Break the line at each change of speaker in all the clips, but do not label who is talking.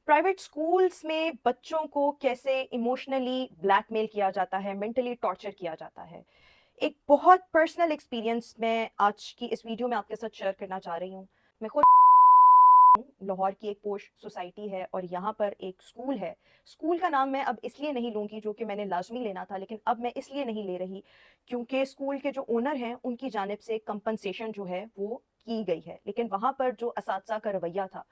Private schools में बच्चों को कैसे इमोशनली ब्लैकमेल किया जाता है, मेंटली टॉर्चर किया जाता है। एक बहुत पर्सनल एक्सपीरियंस मैं आज की इस वीडियो में आपके साथ शेयर करना चाह रही हूँ। मैं खुद लाहौर की एक पोश सोसाइटी है और यहाँ पर एक स्कूल है। स्कूल का नाम मैं अब इसलिए नहीं लूँगी जो कि मैंने लाज़मी लेना था, लेकिन अब मैं इसलिए नहीं ले रही क्योंकि स्कूल के जो ओनर हैं उनकी जानिब से कंपनसेशन जो है वो की गई है। लेकिन वहाँ पर जो असातिज़ा का रवैया था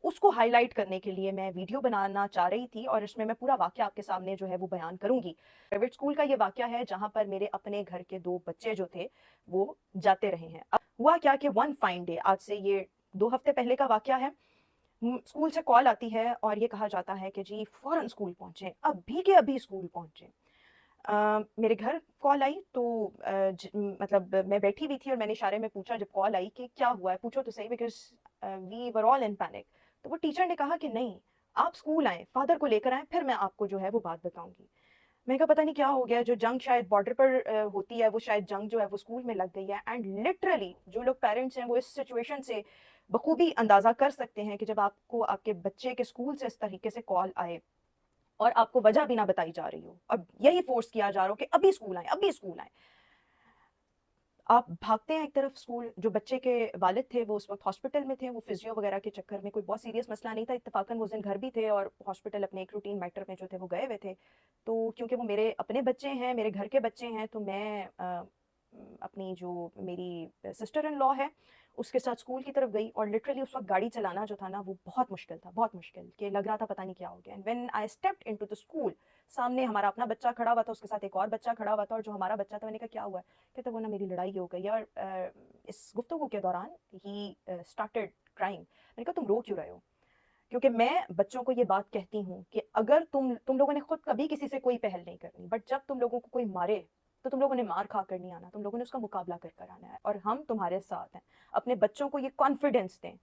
उसको हाईलाइट करने के लिए मैं वीडियो बनाना चाह रही थी और इसमें मैं पूरा वाक़या आपके सामने जो है वो बयान करूँगी। प्राइवेट स्कूल का ये वाक़या है जहाँ पर मेरे अपने घर के 2 बच्चे जो थे वो जाते रहे हैं। अब हुआ क्या कि वन फाइन डे, आज से ये 2 हफ़्ते पहले का वाक़या है। स्कूल से कॉल आती है और ये कहा जाता है कि जी फ़ौरन स्कूल पहुँचे, अभी के अभी स्कूल पहुँचे। मेरे घर कॉल आई तो मतलब मैं बैठी हुई थी और मैंने इशारे में पूछा जब कॉल आई कि क्या हुआ है, पूछो तो सही, because we were all in panic. तो वो टीचर ने कहा कि नहीं, आप स्कूल आएँ, फादर को लेकर आएँ, फिर मैं आपको जो है वो बात बताऊँगी। मैंने कहा पता नहीं क्या हो गया, जो जंग शायद बॉर्डर पर होती है, वो शायद जंग जो है वो स्कूल में लग गई है। एंड लिटरली जो लोग पेरेंट्स हैं वो इस सिचुएशन से बखूबी अंदाज़ा कर सकते हैं कि जब आपको आपके बच्चे के स्कूल से इस तरीके से कॉल आए और आपको वजह भी ना बताई जा रही हो और यही फोर्स किया जा रहा हो कि अभी स्कूल आए, अभी स्कूल आए। आप भागते हैं एक तरफ स्कूल। जो बच्चे के वालिद थे वो उस वक्त हॉस्पिटल में थे, वो फिजियो वगैरह के चक्कर में, कोई बहुत सीरियस मसला नहीं था, इत्तेफाकन वो उस दिन घर भी थे और हॉस्पिटल अपने एक रूटीन मैटर में जो थे वो गए हुए थे। तो क्योंकि वो मेरे अपने बच्चे हैं, मेरे घर के बच्चे हैं, तो मैं अपनी जो मेरी सिस्टर इन लॉ है उसके साथ स्कूल की तरफ गई और लिटरली उस वक्त गाड़ी चलाना जो था ना वो बहुत मुश्किल था, बहुत मुश्किल, कि लग रहा था पता नहीं क्या हो गया। And when I stepped into the school, सामने हमारा अपना बच्चा खड़ा हुआ था, उसके साथ एक और बच्चा खड़ा हुआ था, और जो हमारा बच्चा था, मैंने कहा क्या हुआ है, कहते वो ना मेरी लड़ाई हो गई। और इस गुफ्तगू के दौरान ही स्टार्टेड क्राइंग। मैंने कहा तुम रो क्यों रहे हो? क्योंकि मैं बच्चों को ये बात कहती हूँ कि अगर तुम लोगों ने खुद कभी किसी से कोई पहल नहीं करनी, बट जब तुम लोगों को कोई मारे तो तुम लोगों ने मार खा कर नहीं आना, तुम लोगों ने उसका मुकाबला कर कर आना है, और हम तुम्हारे साथ हैं। अपने बच्चों को ये कॉन्फिडेंस दें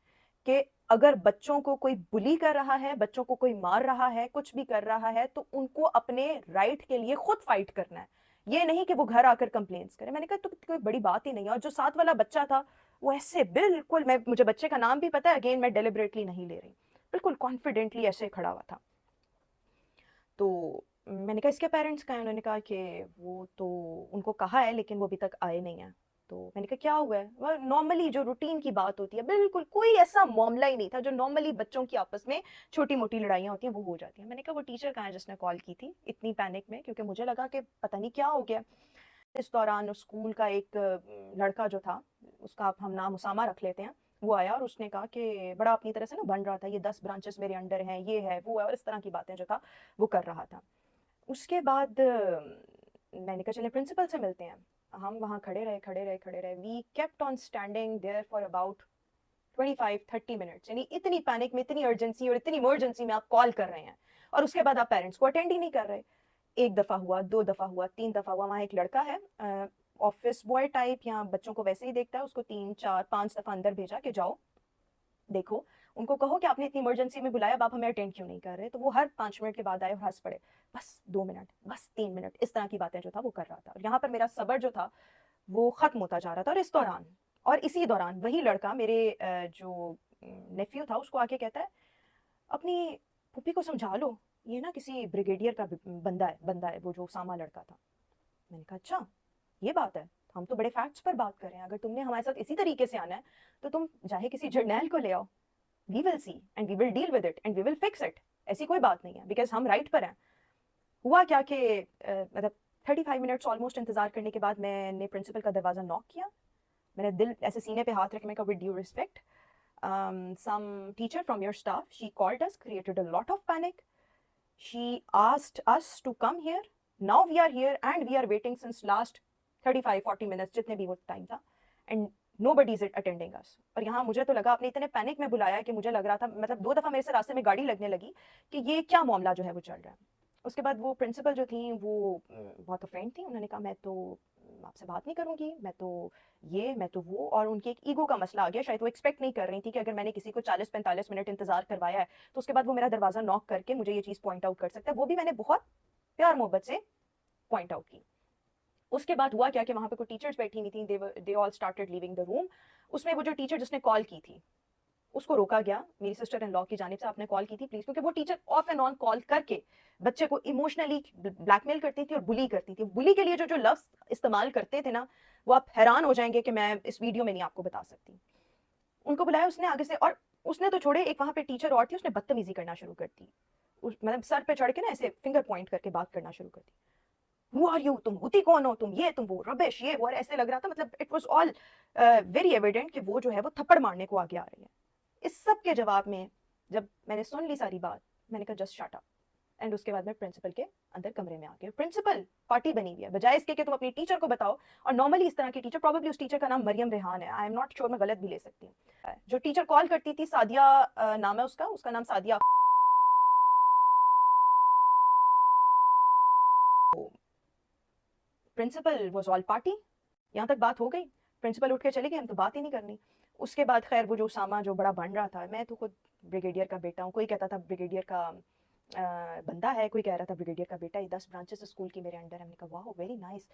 कि अगर बच्चों को कोई बुली कर रहा है, बच्चों को कोई मार रहा है, कुछ भी कर रहा है, तो उनको अपने राइट के लिए खुद फाइट करना है, ये नहीं कि वो घर आकर कंप्लेंट्स करें। मैंने कहा तो कोई बड़ी बात ही नहीं है। और जो साथ वाला बच्चा था वो ऐसे बिल्कुल, मैं मुझे बच्चे का नाम भी पता है, अगेन मैं डेलिबरेटली नहीं ले रही, बिल्कुल कॉन्फिडेंटली ऐसे खड़ा हुआ था। तो मैंने कहा इसके पेरेंट्स कहाँ हैं? उन्होंने कहा कि वो तो उनको कहा है लेकिन वो अभी तक आए नहीं हैं। तो मैंने कहा क्या हुआ है? वह नॉर्मली जो रूटीन की बात होती है, बिल्कुल कोई ऐसा मामला ही नहीं था, जो नॉर्मली बच्चों की आपस में छोटी मोटी लड़ाइयाँ होती हैं वो हो जाती हैं। मैंने कहा वो टीचर कहाँ है जिसने कॉल की थी इतनी पैनिक में? क्योंकि मुझे लगा कि पता नहीं क्या हो गया। इस दौरान उस स्कूल का एक लड़का जो था, उसका आप हम नाम उसामा रख लेते हैं, वो आया और उसने कहा कि बड़ा अपनी तरह से ना बन रहा था, ये 10 ब्रांचेस मेरे अंडर हैं, ये है वो है, और इस तरह की बातें जो था वो कर रहा था। उसके बाद मैंने कहा चले प्रिंसिपल से मिलते हैं। हम वहाँ खड़े रहे, we kept on standing there for about 25-30 minutes. यानी इतनी पैनिक में, इतनी अर्जेंसी और इतनी इमरजेंसी में आप कॉल कर रहे हैं और उसके बाद आप पेरेंट्स को अटेंड ही नहीं कर रहे। एक दफ़ा हुआ, 2 दफ़ा हुआ, 3 दफ़ा हुआ। वहाँ एक लड़का है, ऑफिस बॉय टाइप, या बच्चों को वैसे ही देखता है, उसको 3-4-5 दफ़ा अंदर भेजा कि जाओ देखो, उनको कहो कि आपने इतनी इमरजेंसी में बुलाया, अब आप हमें अटेंड क्यों नहीं कर रहे? तो वो हर 5 मिनट के बाद आए और हंस पड़े, बस 2 मिनट, बस 3 मिनट, इस तरह की बातें जो था वो कर रहा था। और यहाँ पर मेरा सब्र जो था वो खत्म होता जा रहा था। और इस दौरान, और इसी दौरान वही लड़का मेरे जो नेफ्यू था उसको आके कहता है अपनी पुप्पी को समझा लो, ये ना किसी ब्रिगेडियर का बंदा है वो जो उसामा लड़का था। मैंने कहा अच्छा, ये बात है, हम तो बड़े फैक्ट्स पर बात कर रहे हैं, अगर तुमने हमारे साथ इसी तरीके से आना है तो तुम चाहे किसी जर्नैल को ले आओ, we will see and we will deal with it and we will fix it. ऐसी कोई बात नहीं है, बिकॉज हम राइट पर हैं। हुआ क्या कि मतलब 35 मिनट्स ऑलमोस्ट इंतजार करने के बाद मैंने प्रिंसिपल का दरवाजा नॉक किया। मैंने दिल ऐसे सीने पे हाथ रख, मैं कहा with due respect, some teacher from your staff, she called us, created a lot of panic. She asked us to come here. Now we are here and we are waiting since last 35-40 minutes, जितने भी वो time था, and nobody is attending us. और यहाँ मुझे तो लगा, आपने इतने पैनिक में बुलाया कि मुझे लग रहा था, मतलब 2 दफ़ा मेरे से रास्ते में गाड़ी लगने लगी कि ये क्या मामला जो है वो चल रहा है। उसके बाद वो प्रिंसिपल जो थी वो बहुत ऑफेंड थी। उन्होंने कहा मैं तो आपसे बात नहीं करूंगी, मैं तो ये, मैं तो वो। और उनकी एक ईगो का मसला आ गया, शायद वो एक्सपेक्ट नहीं कर रही थी कि अगर मैंने किसी को 40-45 मिनट इंतजार करवाया है तो उसके बाद वो मेरा दरवाजा नॉक करके मुझे ये चीज़ पॉइंट आउट कर सकता है। वो भी मैंने बहुत प्यार मोहब्बत से पॉइंट आउट की। उसके बाद हुआ क्या कि वहाँ पे कुछ टीचर्स बैठी हुई थी, they all started leaving the room. उसमें वो जो टीचर जिसने कॉल की थी اس کو روکا گیا میری سسٹر ان لا کی جانب سے, آپ نے کال کی تھی پلیز, کیونکہ وہ ٹیچر آف اینڈ آن کال کر کے بچے کو ایموشنلی بلیک میل کرتی تھی اور بلی کرتی تھی. بلی کے لیے جو لفظ استعمال کرتے تھے نا, وہ آپ حیران ہو جائیں گے کہ میں اس ویڈیو میں نہیں آپ کو بتا سکتی. ان کو بلایا اس نے آگے سے, اور اس نے تو چھوڑے, ایک وہاں پہ ٹیچر اور تھی, اس نے بدتمیزی کرنا شروع کر دی, مطلب سر پہ چڑھ کے نا ایسے فنگر پوائنٹ کر کے بات کرنا شروع کر دی. Who are you? تم ہوتی کون ہو, تم یہ تم وہ, ربش یہ وہ, ایسے لگ رہا تھا مطلب it was all very evident کہ وہ جو ہے وہ تھپڑ مارنے کو آگے آ رہی ہے. اس سب کے جواب میں جب میں نے سن لی ساری بات, میں نے کہا جسٹ شٹ اپ, اینڈ اس کے بعد میں پرنسپل کے اندر کمرے میں آ گئی. پرنسپل پارٹی بنی ہوئی ہے, بجائے اس کے کہ تم اپنی ٹیچر کو بتاؤ, اور نارملی اس طرح کی ٹیچر, پروبیبلی اس ٹیچر کا نام مریم ریحان ہے, آئی ایم ناٹ شیور, میں غلط بھی لے سکتی ہوں, جو ٹیچر کال کرتی تھی سعدیہ نام ہے اس کا نام Sadia. Principal was all party. یہاں تک بات ہو گئی, پرنسپل اٹھ کے چلی گئی, ہم تو بات ہی نہیں کرنی. اس کے بعد خیر وہ جو اسامہ جو بڑا بن رہا تھا, میں تو خود بریگیڈیئر کا بیٹا ہوں, کوئی کہتا تھا بریگیڈیئر کا بندہ ہے, کوئی کہہ رہا تھا بریگیڈیئر کا بیٹا ہے, 10 برانچز اسکول کی میرے انڈر. ہم نے کہا wow very nice,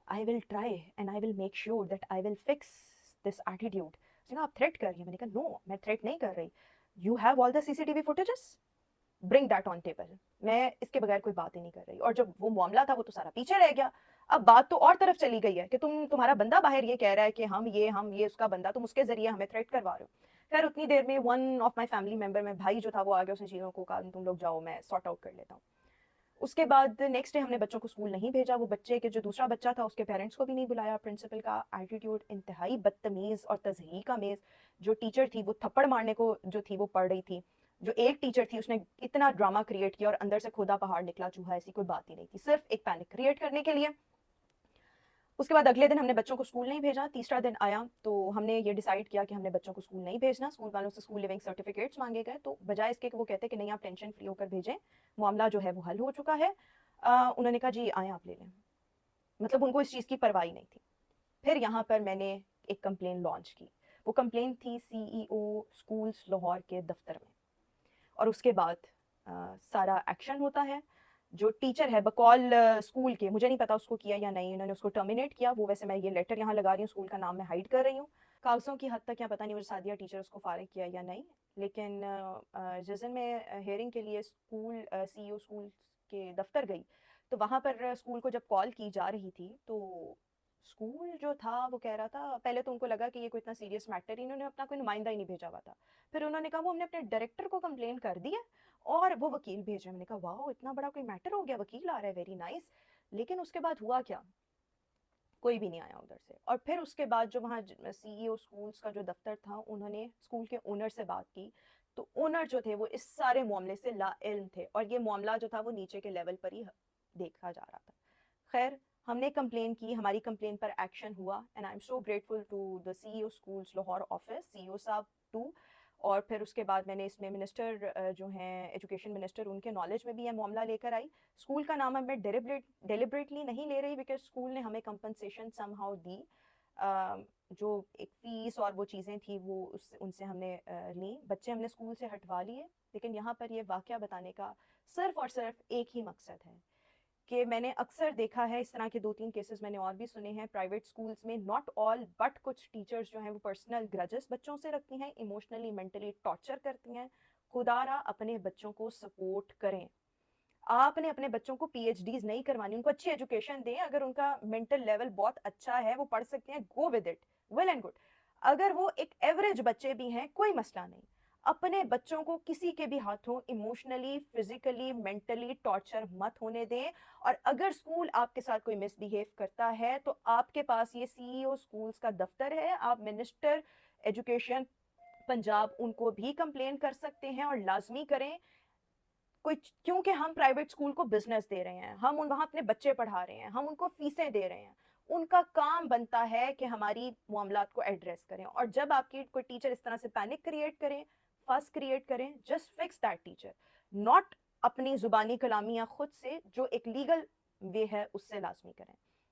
I will try and I will make sure that I will fix this attitude. اس نے کہا آپ تھریٹ کر رہی ہیں, میں نے کہا نو میں تھریٹ نہیں کر رہی, you have all the CCTV footages, bring that on table, میں اس کے بغیر کوئی بات ہی نہیں کر رہی. اور جب وہ معاملہ تھا وہ تو سارا پیچھے رہ گیا. اب بات تو اور طرف چلی گئی ہے کہ تمہارا بندہ باہر یہ کہہ رہا ہے کہ ہم یہ اس کا بندہ, تم اس کے ذریعے ہمیں تھریٹ کروا رہے ہو. خیر اتنی دیر میں one of my family member, میں بھائی جو تھا وہ آگے, اس نے چیزوں کو کہا تم لوگ جاؤ میں سارٹ آؤٹ کر لیتا ہوں. اس کے بعد نیکسٹ ڈے ہم نے بچوں کو اسکول نہیں بھیجا. وہ بچے کے جو دوسرا بچہ تھا اس کے پیرنٹس کو بھی نہیں بلایا. پرنسپل کا ایٹیٹیوڈ انتہائی بدتمیز اور تضحیق آمیز. جو ٹیچر تھی وہ تھپڑ مارنے کو جو تھی وہ پڑھ رہی تھی. جو ایک ٹیچر تھی اس نے اتنا ڈرامہ کریٹ کیا اور اندر سے کھودا پہاڑ نکلا چوہا, ایسی کوئی بات ہی نہیں تھی, صرف ایک پینک کریٹ کرنے کے لیے. اس کے بعد اگلے دن ہم نے بچوں کو اسکول نہیں بھیجا. تیسرا دن آیا تو ہم نے یہ ڈیسائیڈ کیا کہ ہم نے بچوں کو اسکول نہیں بھیجنا. اسکول والوں سے اسکول لیونگ سرٹیفکیٹس مانگے گئے, تو بجائے اس کے کہ وہ کہتے کہ نہیں آپ ٹینشن فری ہو کر بھیجیں, معاملہ جو ہے وہ حل ہو چکا ہے, انہوں نے کہا جی آئیں آپ لے لیں. مطلب ان کو اس چیز کی پرواہ نہیں تھی. پھر یہاں پر میں نے ایک کمپلین لانچ کی. وہ کمپلین تھی CEO اسکولس لاہور کے دفتر میں, اور اس کے بعد سارا ایکشن ہوتا ہے. جو ٹیچر ہے بقول اسکول کے, مجھے نہیں پتا اس کو کیا یا نہیں, انہوں نے اس کو ٹرمینیٹ کیا. وہ ویسے میں یہ لیٹر یہاں لگا رہی ہوں, اسکول کا نام میں ہائڈ کر رہی ہوں. کاغذوں کی حد تک کیا پتہ نہیں مجھے سعدیہ ٹیچر اس کو فارغ کیا یا نہیں, لیکن جس دن میں ہیئرنگ کے لیے اسکول CEO اسکول کے دفتر گئی تو وہاں پر اسکول کو جب کال کی جا رہی تھی تو اسکول جو تھا وہ کہہ رہا تھا, پہلے تو ان کو لگا کہ یہ کوئی اتنا سیریس میٹر, انہوں نے اپنا کوئی نمائندہ ہی نہیں بھیجا ہوا تھا. پھر انہوں نے کہا وہ ہم نے اپنے ڈائریکٹر کو کمپلین کر دی ہے اور وہ وکیل بھیج رہے ہیں. میں نے کہا واو اتنا بڑا کوئی میٹر ہو گیا, وکیل آ رہا ہے, ویری نائس. لیکن اس کے بعد ہوا کیا, کوئی بھی نہیں آیا ادھر سے. اور پھر اس کے بعد جو وہاں CEO اسکولس کا جو دفتر تھا, انہوں نے اسکول کے اونر سے بات کی, تو اونر جو تھے وہ اس سارے معاملے سے لا علم تھے, اور یہ معاملہ جو تھا وہ نیچے کے لیول پر ہی دیکھا جا رہا تھا. خیر ہم نے کمپلین کی, ہماری کمپلین پر ایکشن ہوا, and I am so grateful to the CEO schools Lahore office, CEO صاحب ٹو. اور پھر اس کے بعد میں نے اس میں منسٹر جو ہیں ایجوکیشن منسٹر, ان کے نالج میں بھی یہ معاملہ لے کر آئی. اسکول کا نام میں ڈیلیبریٹلی نہیں لے رہی, بیکاز اسکول نے ہمیں کمپنسیشن سم ہاؤ دی, جو ایک فیس اور وہ چیزیں تھیں وہ ان سے ہم نے لیں, بچے ہم نے اسکول سے ہٹوا لیے. لیکن یہاں پر یہ واقعہ بتانے کا صرف اور صرف ایک ہی مقصد ہے کہ میں نے اکثر دیکھا ہے اس طرح کے 2-3 کیسز میں نے اور بھی سنے ہیں پرائیویٹ اسکولس میں, ناٹ آل بٹ کچھ ٹیچرز جو ہیں وہ پرسنل گرجز بچوں سے رکھتی ہیں, ایموشنلی مینٹلی ٹارچر کرتی ہیں. خدا را اپنے بچوں کو سپورٹ کریں. آپ نے اپنے بچوں کو PhDs نہیں کروانی, ان کو اچھی ایجوکیشن دیں. اگر ان کا مینٹل لیول بہت اچھا ہے, وہ پڑھ سکتے ہیں, go with it, well and good. اگر وہ ایک ایوریج بچے بھی ہیں, کوئی مسئلہ نہیں. اپنے بچوں کو کسی کے بھی ہاتھوں ایموشنلی, فزیکلی, مینٹلی ٹارچر مت ہونے دیں. اور اگر اسکول آپ کے ساتھ کوئی مس بیہیو کرتا ہے تو آپ کے پاس یہ CEO اسکولس کا دفتر ہے, آپ منسٹر ایجوکیشن پنجاب ان کو بھی کمپلین کر سکتے ہیں, اور لازمی کریں. کیونکہ ہم پرائیویٹ اسکول کو بزنس دے رہے ہیں, ہم وہاں اپنے بچے پڑھا رہے ہیں, ہم ان کو فیسیں دے رہے ہیں, ان کا کام بنتا ہے کہ ہماری معاملات کو ایڈریس کریں. اور جب آپ کی کوئی ٹیچر اس طرح سے پینک کریٹ کریں, فس کریٹ کریں, just fix that teacher, not اپنی زبانی کلامی یا خود سے, جو ایک لیگل وے ہے اس سے لازمی کریں.